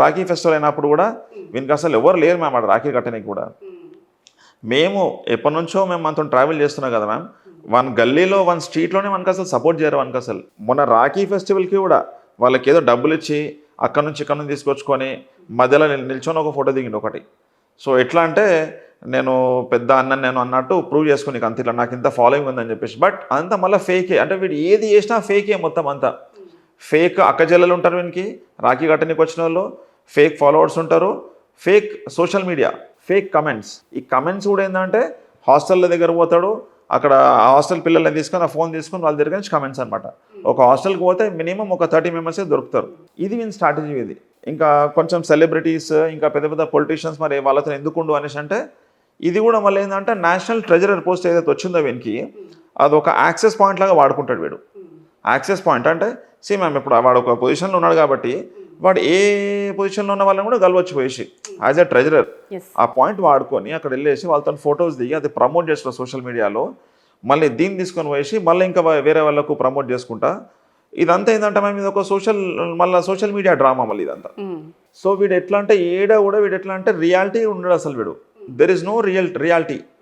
Rakhi festival అయినప్పుడు కూడా వీనికి అసలు ఎవరు లేరు మ్యామ్ అక్కడ రాఖీ కట్టడానికి కూడా. మేము ఎప్పటి నుంచో మేము మనతో ట్రావెల్ చేస్తున్నాం కదా మ్యామ్, వన్ గల్లీలో వన్ స్ట్రీట్లోనే మనకు అసలు సపోర్ట్ చేయరు మనకు అసలు. మొన్న రాఖీ ఫెస్టివల్కి కూడా వాళ్ళకి ఏదో డబ్బులు ఇచ్చి అక్కడ నుంచి ఇక్కడ నుంచి తీసుకొచ్చుకొని మధ్యలో నిల్చొని ఒక ఫోటో దిగిండు ఒకటి. సో ఎట్లా అంటే నేను పెద్ద అన్న నేను అన్నట్టు ప్రూవ్ చేసుకుని అంత ఇట్లా నాకు ఇంత ఫాలోయింగ్ ఉందని చెప్పేసి. బట్ అంతా మళ్ళీ ఫేకే, అంటే వీడు ఏది చేసినా ఫేకే మొత్తం అంతా. ఫేక్ అక్కచెల్లెలు ఉంటారు వీనికి, రాఖీ కట్టనికి వచ్చిన వాళ్ళు ఫేక్ ఫాలోవర్స్ ఉంటారు, fake social media, fake comments. ఈ కమెంట్స్ కూడా ఏంటంటే హాస్టల్ల దగ్గర పోతాడు, అక్కడ ఆ హాస్టల్ పిల్లల్ని తీసుకొని ఆ ఫోన్ తీసుకొని వాళ్ళ దగ్గర నుంచి కమెంట్స్ అనమాట. ఒక హాస్టల్కి పోతే మినిమం ఒక 30 మెంబర్సే దొరుకుతారు. ఇది వీని స్ట్రాటజీ ఇది. ఇంకా కొంచెం సెలబ్రిటీస్ ఇంకా పెద్ద పెద్ద పొలిటీషియన్స్ మరి వాళ్ళతో ఎందుకుండు అనేసి అంటే ఇది కూడా మళ్ళీ ఏంటంటే నేషనల్ ట్రెజరర్ పోస్ట్ ఏదైతే వచ్చిందో వీనికి అది ఒక యాక్సెస్ పాయింట్ లాగా వాడుకుంటాడు వీడు. యాక్సెస్ పాయింట్ అంటే మ్యామ్ ఇప్పుడు వాడు ఒక పొజిషన్లో ఉన్నాడు కాబట్టి వాడు ఏ పొజిషన్లో ఉన్న వాళ్ళని కూడా గెలవచ్చు పోయేసి యాజ్ ఎ ట్రెజరర్. ఆ పాయింట్ వాడుకొని అక్కడ వెళ్ళేసి వాళ్ళతో ఫొటోస్ దిగి అది ప్రమోట్ చేస్తారు సోషల్ మీడియాలో. మళ్ళీ దీన్ని తీసుకొని పోయేసి మళ్ళీ ఇంకా వేరే వాళ్ళకు ప్రమోట్ చేసుకుంటా. ఇదంతా ఏంటంటే మేము ఇది ఒక సోషల్ మీడియా డ్రామా మళ్ళీ ఇదంతా. సో వీడు ఎట్లా అంటే వీడు ఎట్లా అంటే రియాలిటీ ఉండడు అసలు వీడు. There is no reality.